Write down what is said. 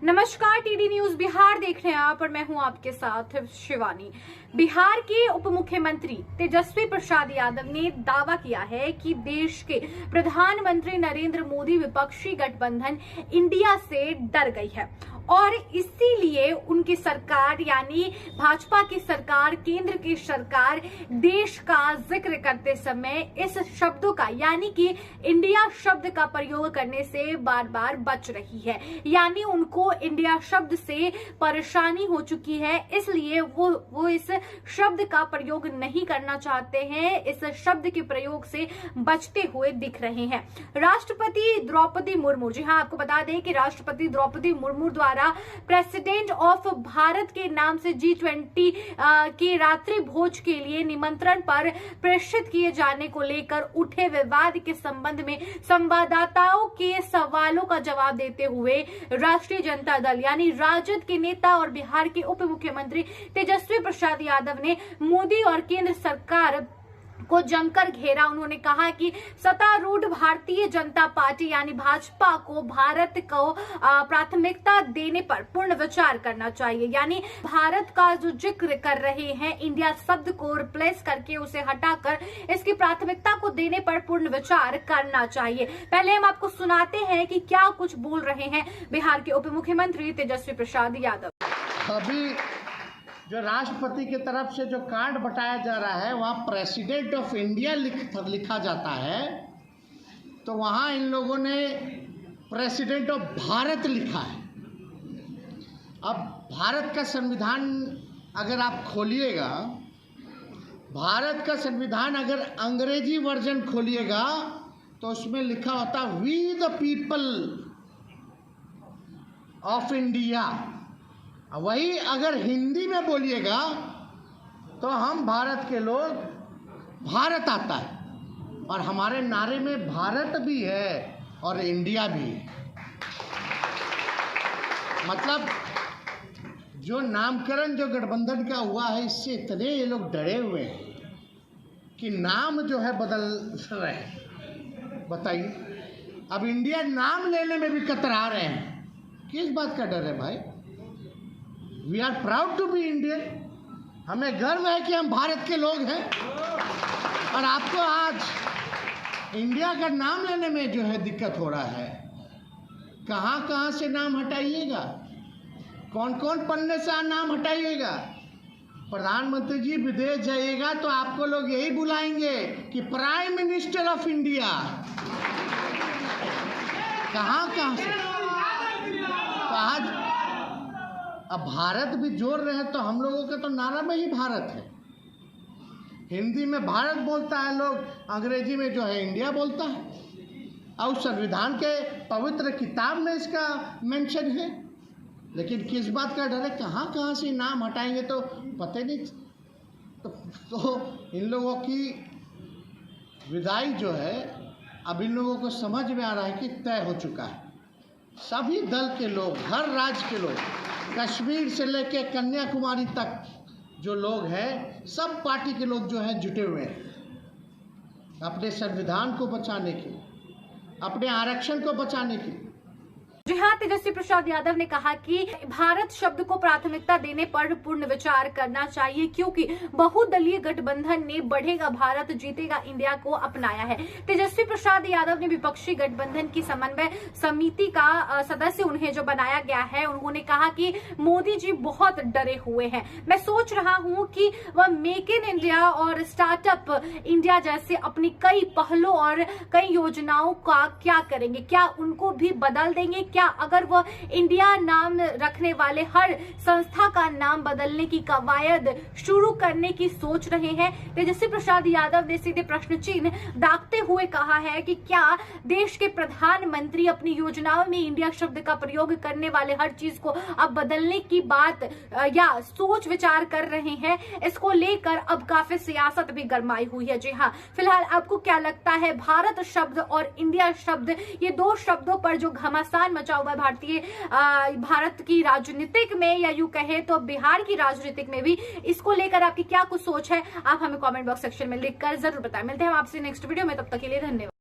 नमस्कार, TD news Bihar देख रहे हैं आप और मैं हूं आपके साथ शिवानी। बिहार के उप मुख्यमंत्री तेजस्वी प्रसाद यादव ने दावा किया है कि देश के प्रधानमंत्री नरेंद्र मोदी विपक्षी गठबंधन इंडिया से डर गई है और इसीलिए उनकी सरकार यानी भाजपा की सरकार, केंद्र की सरकार देश का जिक्र करते समय इस शब्दों का यानी कि इंडिया शब्द का प्रयोग करने से बार बार बच रही है। यानी उनको इंडिया शब्द से परेशानी हो चुकी है, इसलिए वो इस शब्द का प्रयोग नहीं करना चाहते हैं, इस शब्द के प्रयोग से बचते हुए दिख रहे हैं। राष्ट्रपति द्रौपदी मुर्मू, जी हाँ, आपको बता दें कि राष्ट्रपति द्रौपदी मुर्मू द्वारा प्रेसिडेंट ऑफ भारत के नाम से G20 के रात्रि भोज के लिए निमंत्रण पर प्रेषित किए जाने को लेकर उठे विवाद के संबंध में संवाददाताओं के सवालों का जवाब देते हुए राष्ट्रीय जनता दल यानी राजद के नेता और बिहार के उप मुख्यमंत्री तेजस्वी प्रसाद यादव ने मोदी और केंद्र सरकार को जमकर घेरा। उन्होंने कहा कि सत्तारूढ़ भारतीय जनता पार्टी यानी भाजपा को भारत को प्राथमिकता देने पर पूर्ण विचार करना चाहिए। यानी भारत का जो जिक्र कर रहे हैं, इंडिया शब्द को रिप्लेस करके उसे हटाकर इसकी प्राथमिकता को देने पर पूर्ण विचार करना चाहिए। पहले हम आपको सुनाते हैं कि क्या कुछ बोल रहे हैं बिहार के उप मुख्यमंत्री तेजस्वी प्रसाद यादव। अभी जो राष्ट्रपति की तरफ से जो कार्ड बटाया जा रहा है वहाँ प्रेसिडेंट ऑफ इंडिया लिखा जाता है, तो वहाँ इन लोगों ने प्रेसिडेंट ऑफ भारत लिखा है। अब भारत का संविधान अगर आप खोलिएगा, भारत का संविधान अगर अंग्रेजी वर्जन खोलिएगा तो उसमें लिखा होता we the people of India. वही अगर हिंदी में बोलिएगा तो हम भारत के लोग, भारत आता है और हमारे नारे में भारत भी है और इंडिया भी है। मतलब जो नामकरण जो गठबंधन का हुआ है, इससे इतने ये लोग डरे हुए हैं कि नाम जो है बदल रहे हैं। बताइए, अब इंडिया नाम लेने में भी कतरा रहे हैं। किस बात का डर है भाई? We are proud to be Indian. हमें गर्व है कि हम भारत के लोग हैं और आपको आज इंडिया का नाम लेने में जो है दिक्कत हो रहा है। कहाँ कहाँ से नाम हटाइएगा, कौन कौन पन्ने से नाम हटाइएगा। प्रधानमंत्री जी विदेश जाइएगा तो आपको लोग यही बुलाएंगे कि प्राइम मिनिस्टर ऑफ इंडिया। कहाँ कहाँ से? तो आज अब भारत भी जोड़ रहे हैं तो हम लोगों का तो नारा में ही भारत है। हिंदी में भारत बोलता है लोग, अंग्रेजी में जो है इंडिया बोलता है और संविधान के पवित्र किताब में इसका मेंशन है। लेकिन किस बात का डर है? कहाँ कहाँ से नाम हटाएंगे तो पता नहीं। तो इन लोगों की विदाई जो है अब इन लोगों को समझ में आ रहा है कि तय हो चुका है। सभी दल के लोग, हर राज्य के लोग, कश्मीर से लेकर कन्याकुमारी तक जो लोग हैं, सब पार्टी के लोग जो हैं जुटे हुए हैं अपने संविधान को बचाने के, अपने आरक्षण को बचाने के। जी हाँ, तेजस्वी प्रसाद यादव ने कहा कि भारत शब्द को प्राथमिकता देने पर पूर्ण विचार करना चाहिए क्योंकि बहुदलीय गठबंधन ने बढ़ेगा भारत जीतेगा इंडिया को अपनाया है। तेजस्वी प्रसाद यादव ने विपक्षी गठबंधन की समन्वय समिति का सदस्य उन्हें जो बनाया गया है, उन्होंने कहा कि मोदी जी बहुत डरे हुए हैं। मैं सोच रहा हूं कि वह मेक इन इंडिया और स्टार्टअप इंडिया जैसे अपनी कई पहलों और कई योजनाओं का क्या करेंगे, क्या उनको भी बदल देंगे? क्या अगर वो इंडिया नाम रखने वाले हर संस्था का नाम बदलने की कवायद शुरू करने की सोच रहे हैं? तेजस्वी प्रसाद यादव ने सीधे प्रश्न चिन्ह दागते हुए कहा है कि क्या देश के प्रधानमंत्री अपनी योजनाओं में इंडिया शब्द का प्रयोग करने वाले हर चीज को अब बदलने की बात या सोच विचार कर रहे हैं? इसको लेकर अब काफी सियासत भी गरमाई हुई है। जी हाँ, फिलहाल आपको क्या लगता है? भारत शब्द और इंडिया शब्द, ये दो शब्दों पर जो घमासान मचा हुआ भारतीय भारत की राजनीतिक में या यूं कहे तो बिहार की राजनीतिक में भी, इसको लेकर आपकी क्या कुछ सोच है? आप हमें कमेंट बॉक्स सेक्शन में लिखकर जरूर बताएं। मिलते हैं आपसे नेक्स्ट वीडियो में, तब तक के लिए धन्यवाद।